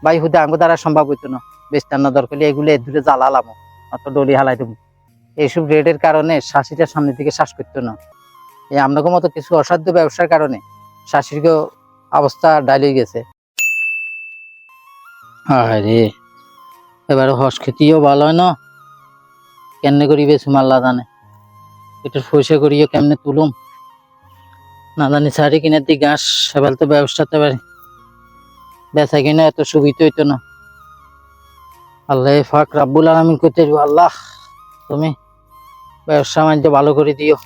ভাই হুদে আঙ্গু দ্বারা সম্ভব হইতো না, বেস্তার না দরকার এগুলো দূরে জ্বালালামো, অত ডলি হালাই দেবো। এইসব রেটের কারণে শাশিটার সামনের দিকে শ্বাস করতো না। এই আপনাদের মতো কিছু অসাধ্য ব্যবসার কারণে শাশিরকে অবস্থা ডাইলে গেছে। আরে এবারে হস খেতেও ভালো হয় না, কেমনে করিবে সুমাল্লা জানে। এটা পয়সা করিও কেমনে তুলুম না জানি। সারি কিনার দিকে ঘাস এবার তো ব্যবসাতে পারে বেচা কিনা এত সুবিধা হইতো না। আল্লাহ ফাক রাব্বুল আলামিন করতে, আল্লাহ তুমি ব্যবসা বাণিজ্য ভালো করে দিও।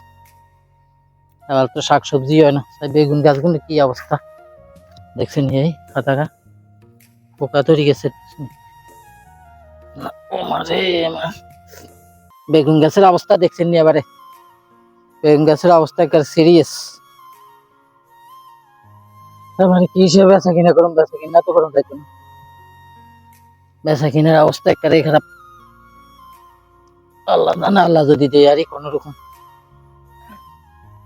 এবার তো শাকসবজি হয় না, তাই বেগুন গাছগুলো কি অবস্থা দেখছেন, এই খাতাটা পোকা তৈরি গেছে। বেগুন গাছের অবস্থা দেখছেন নি এবারে, বেগুন গাছের অবস্থা একবার সিরিয়াস। মানে কি হিসেবে বেচা কিনা করুন, বেচা কিনা তো করুন তাই না, বেচা কিনার অবস্থা একবারে খারাপ। আল্লাহ জানে, আল্লাহ যদি দেয় আরই কোন রকম।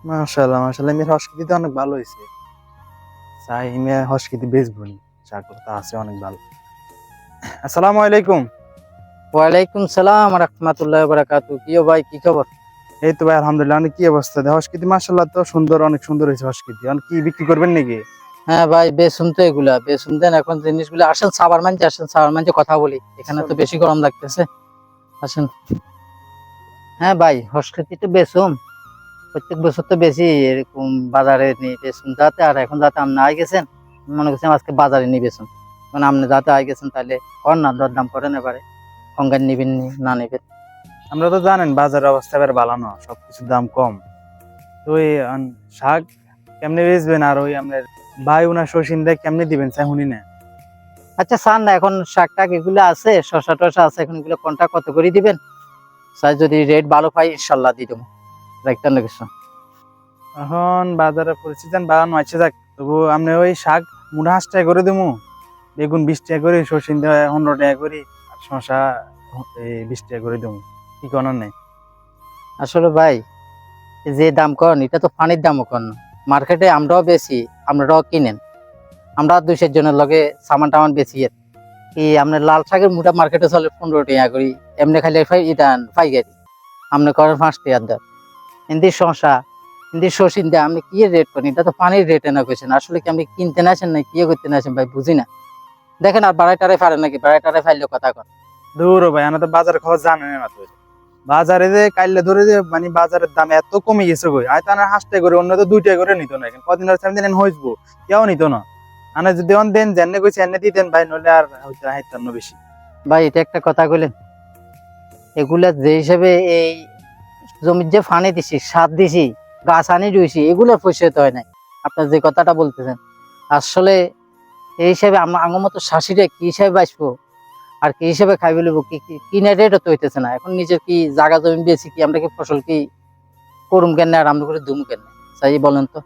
মাশাআল্লাহ মাশাআল্লাহ, মেয়ের সংস্কৃতি অনেক ভালো হয়েছে। চাই মেয়ের সংস্কৃতি বেশ বলি, চাকরটা আছে অনেক ভালো। আসসালামু আলাইকুম। ওয়ালাইকুম সালাম রাহমাতুল্লাহি ওয়া বারাকাতুহু। কি ভাই, কি খবর? এই তো ভাই আলহামদুলিল্লাহ। অনেক কি অবস্থা? সংস্কৃতি মাশাআল্লাহ তো সুন্দর, অনেক সুন্দর হয়েছে সংস্কৃতি। অনেক কি বিক্রি করবেন নাকি? হ্যাঁ ভাই, বেসুন তো এগুলা বেসুন দেন এখন জিনিসগুলো। আসেন সাবার মানছে, আসেন সাবার মানছে কথা বলি, এখানে তো বেশি গরম লাগতেছে, আসেন। হ্যাঁ ভাই, সংস্কৃতি তো বেসুন প্রত্যেক বছর তো বেশি এরকম বাজারে নিয়ে বেসুন যাতে। আর এখন যাতে আপনি আই গেছেন, মনে করছেন আজকে বাজারে নিয়ে বেসুন, কারণ আপনি যাতে আই গেছেন তাহলে কর না, দরদাম করেন এবারে কঙ্গান নিবেন না নিবেন। আমরা তো জানেন বাজারের অবস্থা এবার ভালো না, সবকিছুর দাম কম। তো এই শাক কেমনে বেচবেন, আর ওই আপনার ভাই উনার শৌখিন দেয় কেমনে দিবেন চাই শুনি না। আচ্ছা চান না, এখন শাক টাক এগুলো আছে, শশা টশা আছে, এখন এগুলো কোনটা কত করে দিবেন? স্যার যদি রেট ভালো পাই ইনশাল্লাহ দিয়ে দেবো, রাখতেন না কিছু। এখন বাজারের পরিস্থিতি বাড়ানো আছে, যাক তবু আপনি ওই শাক মুড়া 5 টাকা করে দেবো, বেগুন 20 টাকা করে, শৌখিন দেওয়া 15 টাকা করে, আর শশা 20 টাকা করে দেবো। কি করার নেই। আসলে ভাই যে দাম করেন এটা তো পানির দামও করেন, মার্কেটে আমরাও বেশি, আপনারাও কিনেন, আমরা 200 জনের লগে সামান টামান বেশি। কি আপনার লাল শাকের মুঠা মার্কেটে চলে 15 টাকা করি, এমনি খাইলে পাইকারি আপনি করেন 5 টাকার দাম। হিন্দির শশা, হিন্দির শশিন দেয় আপনি কি রেট করেন? এটা তো পানির রেট এনে কইছেন, আসলে কি আপনি কিনতে না আসেন না কি করতে না আসেন ভাই, বুঝি না। দেখেন আর বাড়াই টাড়াই পারেন নাকি? বাড়াই টাড়াই ফাইলেও কথা কন। দূর ভাই, আমরা তো বাজার খবর জানেন না তো। বাজারে যে কাইলে ধরে যে মানে বাজারের দাম এত কমে গেছে গই, আয় তার 5 টাকা করে, অন্য তো 2 টাকা করে নিত না। কদিন ধরে 7 দিন হইসবো, কেউ নিত না। আনে যদি অন দেন জেনে কইছে এনে দিতেন ভাই, নলে আর হইতো হাইতাম না বেশি। ভাই এটা একটা কথা কইলেন, এগুলা যে হিসেবে এই জমির যে ফানি দিছি, সার দিছি, গাছ আনি রুইছি, এগুলো পয়সা তো হয় নাই। আপনার যে কথাটা বলতেছেন আসলে এই হিসাবে আমার মতো শাশুড়ে কি হিসাবে বাঁচবো আর কি হিসাবে খাইবে লইব, কিনে রেটও তো হইতেছে না। এখন নিজের কি জায়গা জমি বেশি কি আমরা কি ফসল কি করুম কেন আর আমরা করে দুম কেন? তাই বলেন তো।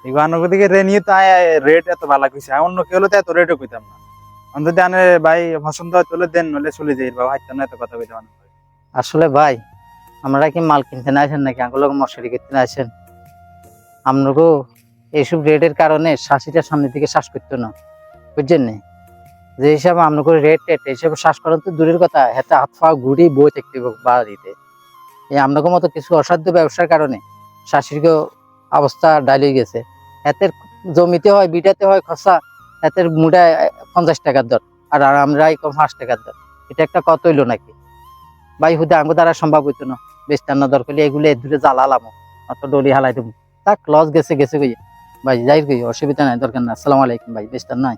এই বানর দিকে রে নিয়ে তো রেট এত ভালো কইছে, অন্য কেউ হলে তো এত রেটও কইতাম না। আমি যদি আনে ভাই পছন্দ হয় তোলে দেন, নলে চলে যাই বাবা, হাইতাম না এত কথা কইতাম না। আসলে ভাই আমরা কি মাল কিনতে না আসেন নাকি আঙ্গুলো মশারি করতে না আসেন? আপনারও এইসব রেটের কারণে শাশিটার সামনের দিকে শ্বাস করতো না, বুঝছেন না? যে হিসাবে আপনার করে রেট টেট হিসাবে শ্বাস করেন তো দূরের কথা, হাতে হাত পা ঘুরি বই থাকতে বাড়িতে। এই আপনাদের মতো কিছু অসাধ্য ব্যবসার কারণে শাশুড়িকে অবস্থা ডাইলে গেছে। এতের জমিতে হয়, বিটাতে হয় খসা, এতের মুড়ায় 50 টাকার দর, আর আমরা 5 টাকার দর। এটা একটা কত হইলো নাকি ভাই? হুদে আঙ্গু দ্বারা সম্ভব হইতো না, বেচতার না দরকার এগুলো দূরে জ্বালালামো, অত ডলি হালাই দেবো। তাক লস গেছে গেছে গিয়ে ভাই, যাই গিয়ে অসুবিধা নাই, দরকার না। আসসালামু আলাইকুম ভাই, বেচতার নাই।